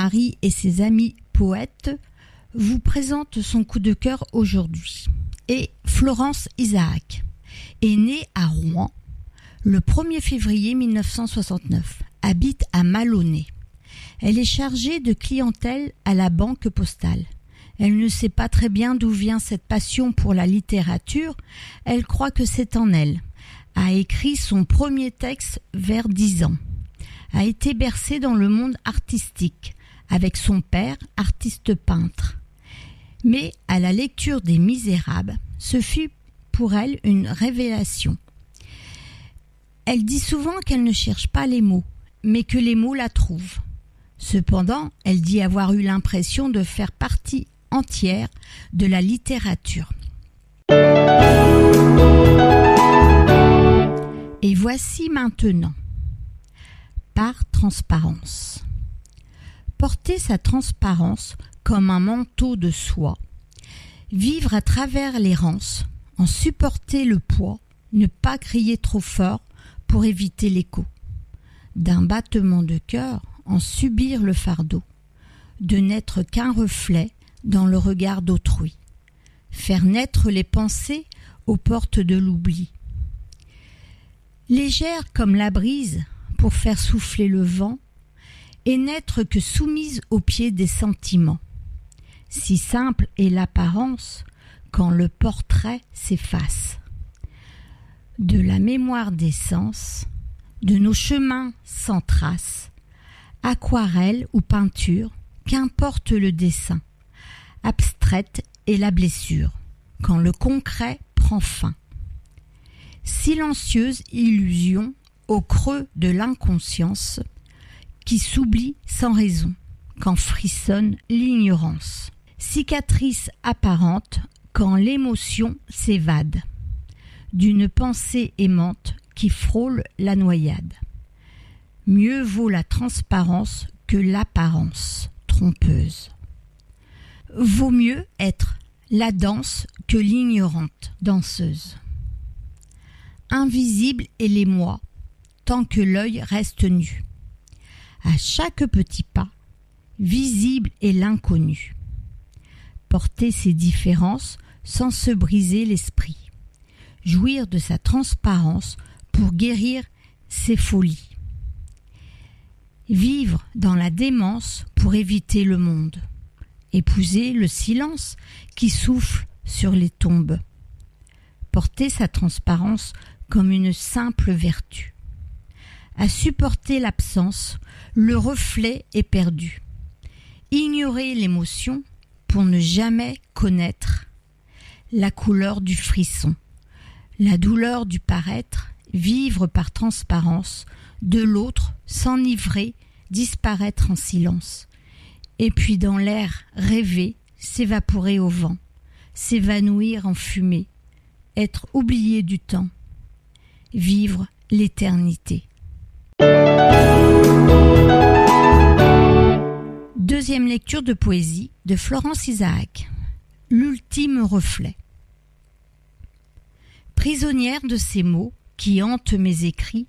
Marie et ses amis poètes vous présentent son coup de cœur aujourd'hui. Et Florence Isaac est née à Rouen le 1er février 1969, habite à Maloney. Elle est chargée de clientèle à la Banque Postale. Elle ne sait pas très bien d'où vient cette passion pour la littérature, elle croit que c'est en elle. A écrit son premier texte vers 10 ans. A été bercée dans le monde artistique, avec son père, artiste peintre. Mais à la lecture des Misérables, ce fut pour elle une révélation. Elle dit souvent qu'elle ne cherche pas les mots, mais que les mots la trouvent. Cependant, elle dit avoir eu l'impression de faire partie entière de la littérature. Et voici maintenant, par transparence. Porter sa transparence comme un manteau de soie, vivre à travers l'errance, en supporter le poids, ne pas crier trop fort pour éviter l'écho. D'un battement de cœur, en subir le fardeau, de n'être qu'un reflet dans le regard d'autrui, faire naître les pensées aux portes de l'oubli. Légère comme la brise pour faire souffler le vent, et n'être que soumise aux pieds des sentiments. Si simple est l'apparence quand le portrait s'efface. De la mémoire des sens, de nos chemins sans trace, aquarelle ou peinture, qu'importe le dessin, abstraite est la blessure, quand le concret prend fin. Silencieuse illusion au creux de l'inconscience, qui s'oublie sans raison, quand frissonne l'ignorance. Cicatrice apparente quand l'émotion s'évade, d'une pensée aimante qui frôle la noyade. Mieux vaut la transparence que l'apparence trompeuse. Vaut mieux être la danse que l'ignorante danseuse. Invisible est l'émoi, tant que l'œil reste nu. À chaque petit pas, visible est l'inconnu. Porter ses différences sans se briser l'esprit. Jouir de sa transparence pour guérir ses folies. Vivre dans la démence pour éviter le monde. Épouser le silence qui souffle sur les tombes. Porter sa transparence comme une simple vertu. À supporter l'absence, le reflet est perdu. Ignorer l'émotion pour ne jamais connaître la couleur du frisson, la douleur du paraître, vivre par transparence, de l'autre s'enivrer, disparaître en silence, et puis dans l'air rêver, s'évaporer au vent, s'évanouir en fumée, être oublié du temps, vivre l'éternité. Deuxième lecture de poésie de Florence Isaac. L'ultime reflet. Prisonnière de ces mots qui hantent mes écrits,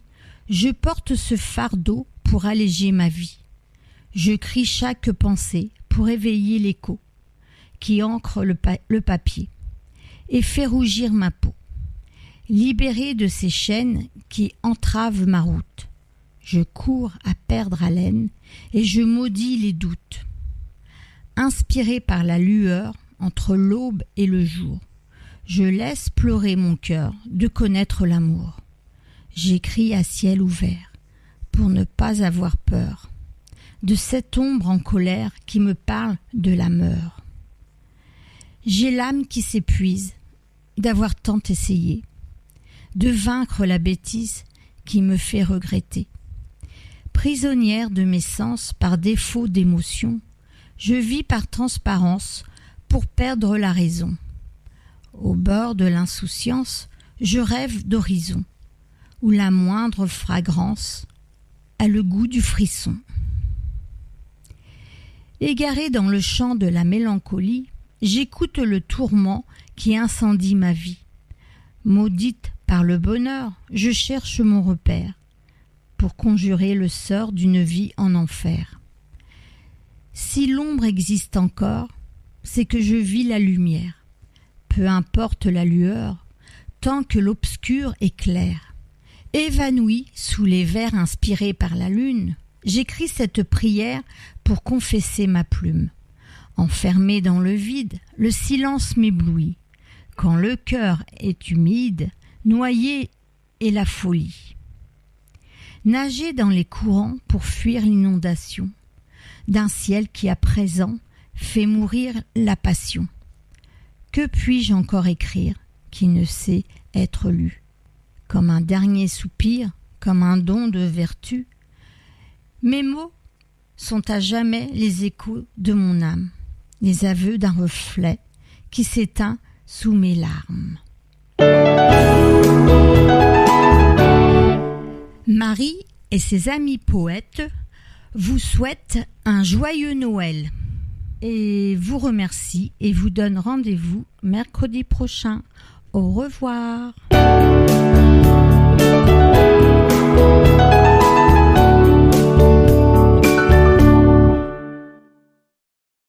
je porte ce fardeau pour alléger ma vie. Je crie chaque pensée pour éveiller l'écho qui ancre le papier et fait rougir ma peau. Libérée de ces chaînes qui entravent ma route, je cours à perdre haleine et je maudis les doutes. Inspirée par la lueur entre l'aube et le jour, je laisse pleurer mon cœur de connaître l'amour. J'écris à ciel ouvert pour ne pas avoir peur de cette ombre en colère qui me parle de la mort. J'ai l'âme qui s'épuise d'avoir tant essayé, de vaincre la bêtise qui me fait regretter. Prisonnière de mes sens par défaut d'émotion, je vis par transparence pour perdre la raison. Au bord de l'insouciance, je rêve d'horizon, où la moindre fragrance a le goût du frisson. Égarée dans le champ de la mélancolie, j'écoute le tourment qui incendie ma vie. Maudite par le bonheur, je cherche mon repère pour conjurer le sort d'une vie en enfer. Si l'ombre existe encore, c'est que je vis la lumière. Peu importe la lueur, tant que l'obscur est clair. Évanoui sous les vers inspirés par la lune, j'écris cette prière pour confesser ma plume. Enfermé dans le vide, le silence m'éblouit. Quand le cœur est humide, noyé est la folie. Nager dans les courants pour fuir l'inondation d'un ciel qui à présent fait mourir la passion. Que puis-je encore écrire qui ne sait être lu? Comme un dernier soupir, comme un don de vertu, mes mots sont à jamais les échos de mon âme, les aveux d'un reflet qui s'éteint sous mes larmes. Marie et ses amis poètes vous souhaitent un joyeux Noël et vous remercie et vous donne rendez-vous mercredi prochain. Au revoir.